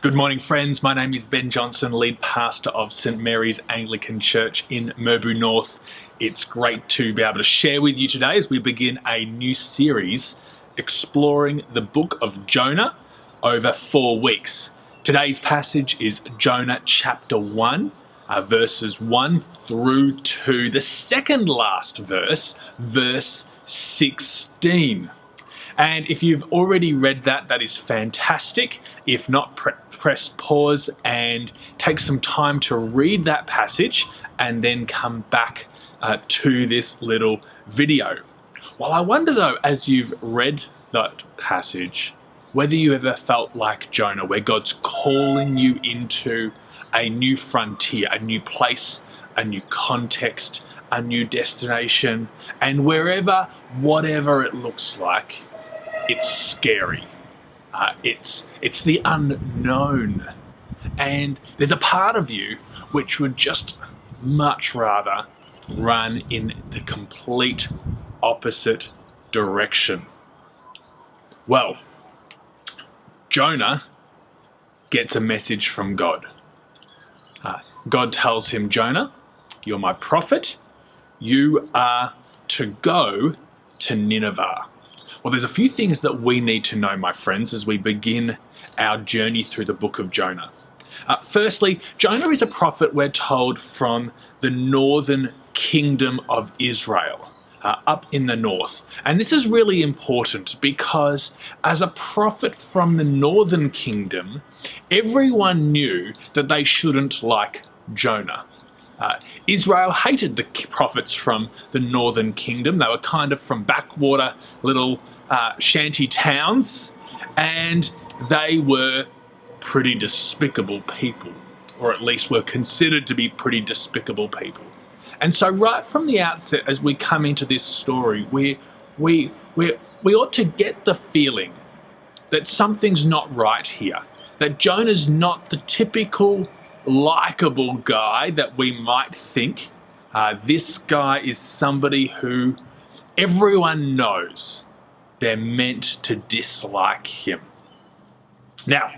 Good morning, friends. My name is Ben Johnson, lead pastor of St Mary's Anglican Church in Merbau North. It's great to be able to share with you today as we begin a new series exploring the book of Jonah over 4 weeks. Today's passage is Jonah chapter 1, verses 1 through to the second last verse, verse 16. And if you've already read that, that is fantastic. If not, press pause and take some time to read that passage and then come back to this little video. Well, I wonder though, as you've read that passage, whether you ever felt like Jonah, where God's calling you into a new frontier, a new place, a new context, a new destination, and wherever, whatever it looks like, it's scary. It's the unknown. And there's a part of you which would just much rather run in the complete opposite direction. Well, Jonah gets a message from God. God tells him, Jonah, you're my prophet. You are to go to Nineveh. Well, there's a few things that we need to know, my friends, as we begin our journey through the book of Jonah. Firstly, Jonah is a prophet, we're told, from the northern kingdom of Israel, up in the north. And this is really important because as a prophet from the northern kingdom, everyone knew that they shouldn't like Jonah. Israel hated the prophets from the northern kingdom. They were kind of from backwater little shanty towns, and they were pretty despicable people, or at least were considered to be pretty despicable people. And so right from the outset, as we come into this story, we ought to get the feeling that something's not right here, that Jonah's not the typical likable guy that we might think. This guy is somebody who everyone knows they're meant to dislike him. Now,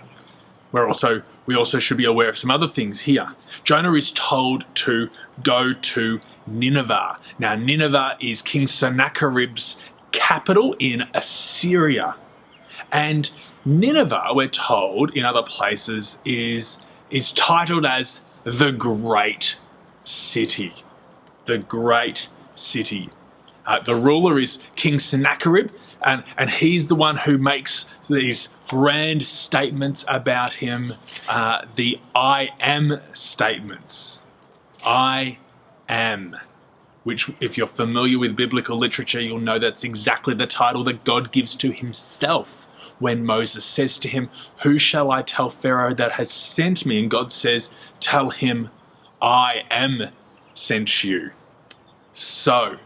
we also should be aware of some other things here. Jonah is told to go to Nineveh. Now, Nineveh is King Sennacherib's capital in Assyria. And Nineveh, we're told in other places, is titled as the Great City. The Great City. The ruler is King Sennacherib, and he's the one who makes these grand statements about him, the I am statements. I am. Which, if you're familiar with biblical literature, you'll know that's exactly the title that God gives to himself when Moses says to him, who shall I tell Pharaoh that has sent me? And God says, tell him, I am sent you. So,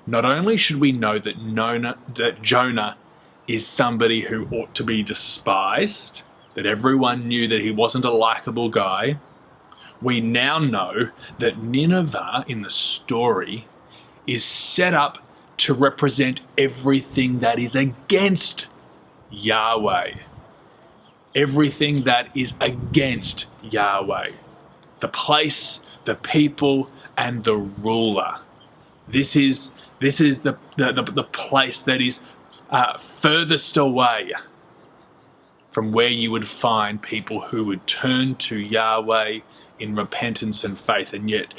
not only should we know that Jonah is somebody who ought to be despised, that everyone knew that he wasn't a likable guy, we now know that Nineveh in the story is set up to represent everything that is against Yahweh. Everything that is against Yahweh. The place, the people, and the ruler. This is the place that is furthest away from where you would find people who would turn to Yahweh in repentance and faith. And yet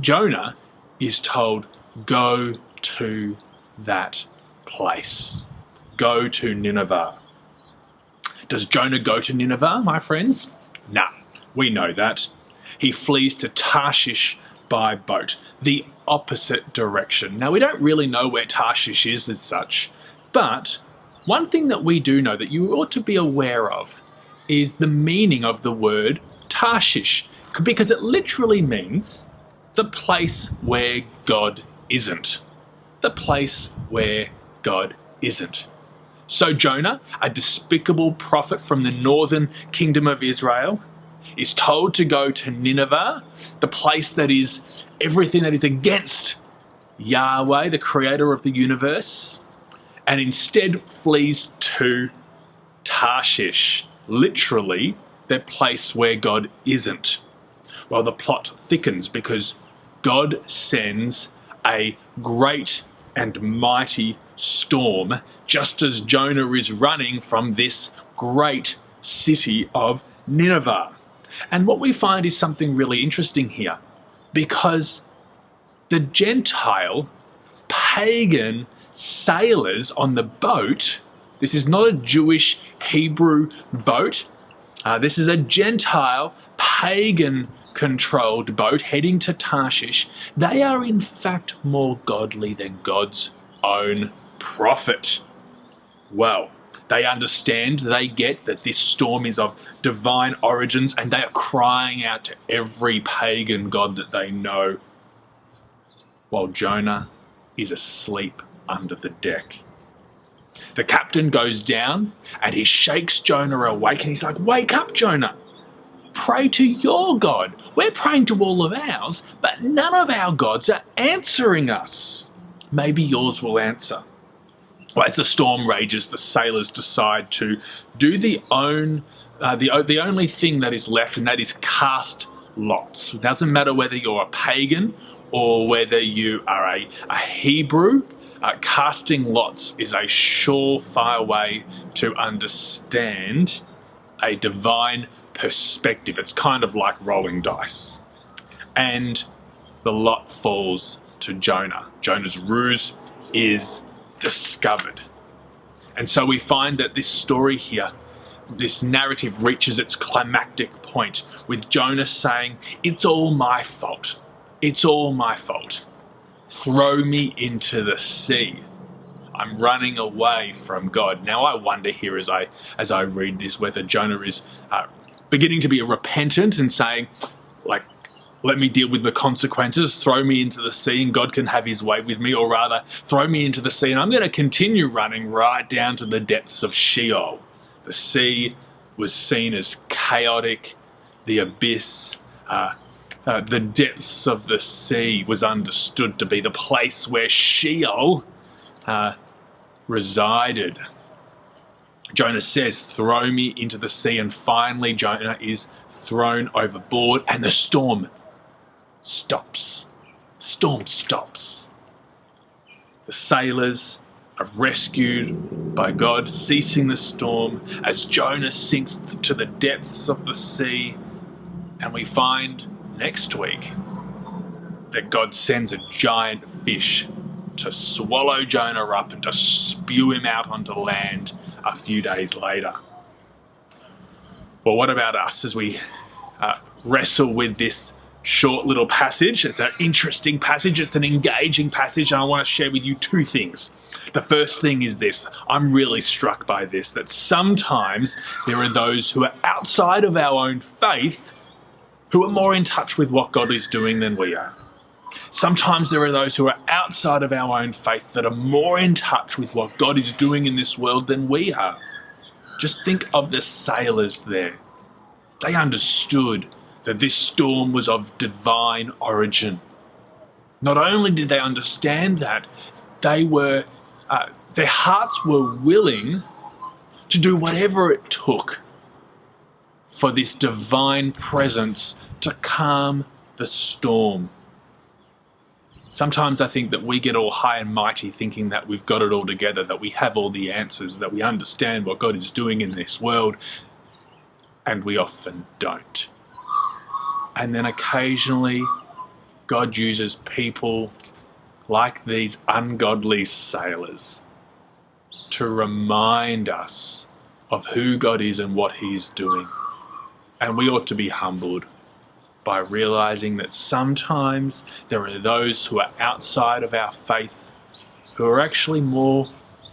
Jonah is told, go to that place. Go to Nineveh. Does Jonah go to Nineveh, my friends? Nah, we know that. He flees to Tarshish by boat, the opposite direction. Now, we don't really know where Tarshish is as such, but one thing that we do know that you ought to be aware of is the meaning of the word Tarshish, because it literally means the place where God isn't. The place where God isn't. So Jonah, a despicable prophet from the northern kingdom of Israel, is told to go to Nineveh, the place that is everything that is against Yahweh, the creator of the universe, and instead flees to Tarshish, literally their place where God isn't. Well, the plot thickens because God sends a great and mighty storm just as Jonah is running from this great city of Nineveh. And what we find is something really interesting here, because the Gentile pagan sailors on the boat, this is not a Jewish Hebrew boat, this is a Gentile pagan controlled boat heading to Tarshish. They are in fact more godly than God's own prophet. Well, they understand, they get that this storm is of divine origins, and they are crying out to every pagan god that they know, while Jonah is asleep under the deck. The captain goes down and he shakes Jonah awake, and he's like, "Wake up, Jonah. Pray to your God. We're praying to all of ours, but none of our gods are answering us. Maybe yours will answer." Well, as the storm rages, the sailors decide to do the only thing that is left, and that is cast lots. It doesn't matter whether you're a pagan or whether you are a Hebrew. Casting lots is a surefire way to understand a divine perspective. It's kind of like rolling dice. And the lot falls to Jonah. Jonah's ruse is discovered. And so we find that this story here, this narrative reaches its climactic point with Jonah saying, "It's all my fault. It's all my fault. Throw me into the sea. I'm running away from God." Now I wonder here as I read this whether Jonah is beginning to be repentant and saying, like, let me deal with the consequences, throw me into the sea and God can have his way with me, or rather, throw me into the sea and I'm going to continue running right down to the depths of Sheol. The sea was seen as chaotic, the abyss, the depths of the sea was understood to be the place where Sheol resided. Jonah says, "Throw me into the sea," and finally Jonah is thrown overboard and the storm stops. The storm stops. The sailors are rescued by God, ceasing the storm as Jonah sinks to the depths of the sea. And we find next week that God sends a giant fish to swallow Jonah up and to spew him out onto land a few days later. Well, what about us as we wrestle with this short little passage? It's an interesting passage, it's an engaging passage, and I want to share with you two things. The first thing is this: I'm really struck by this, that sometimes there are those who are outside of our own faith who are more in touch with what God is doing than we are. Sometimes there are those who are outside of our own faith that are more in touch with what God is doing in this world than we are. Just think of the sailors there. They understood that this storm was of divine origin. Not only did they understand that, their hearts were willing to do whatever it took for this divine presence to calm the storm. Sometimes I think that we get all high and mighty thinking that we've got it all together, that we have all the answers, that we understand what God is doing in this world, and we often don't. And then occasionally God uses people like these ungodly sailors to remind us of who God is and what He's doing. And we ought to be humbled by realizing that sometimes there are those who are outside of our faith who are actually more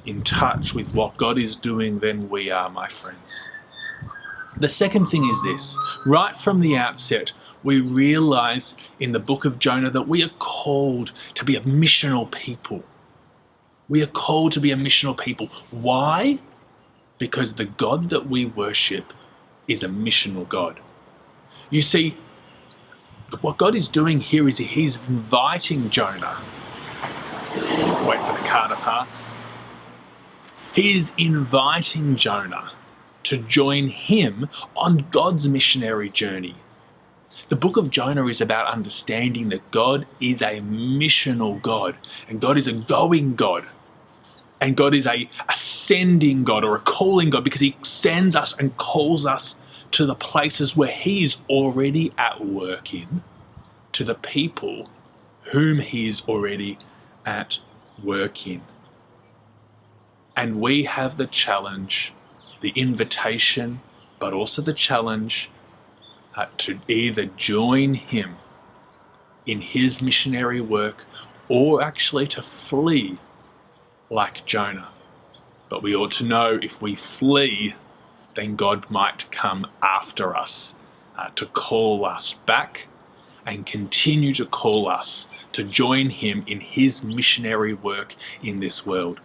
in touch with what God is doing than we are, my friends. The second thing is this: right from the outset, we realize in the book of Jonah that we are called to be a missional people. We are called to be a missional people. Why? Because the God that we worship is a missional God. You see, what God is doing here is He's inviting Jonah. Wait for the car to pass. He is inviting Jonah to join him on God's missionary journey. The book of Jonah is about understanding that God is a missional God, and God is a going God, and God is a sending God or a calling God, because he sends us and calls us to the places where he is already at work in, to the people whom he is already at work in. And we have the challenge, the invitation, but also the challenge to either join him in his missionary work or actually to flee like Jonah. But we ought to know if we flee, then God might come after us to call us back and continue to call us to join him in his missionary work in this world.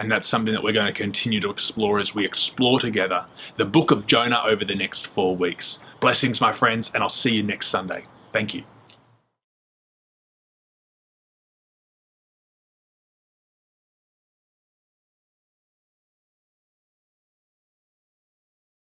And that's something that we're going to continue to explore as we explore together the book of Jonah over the next 4 weeks. Blessings, my friends, and I'll see you next Sunday. Thank you.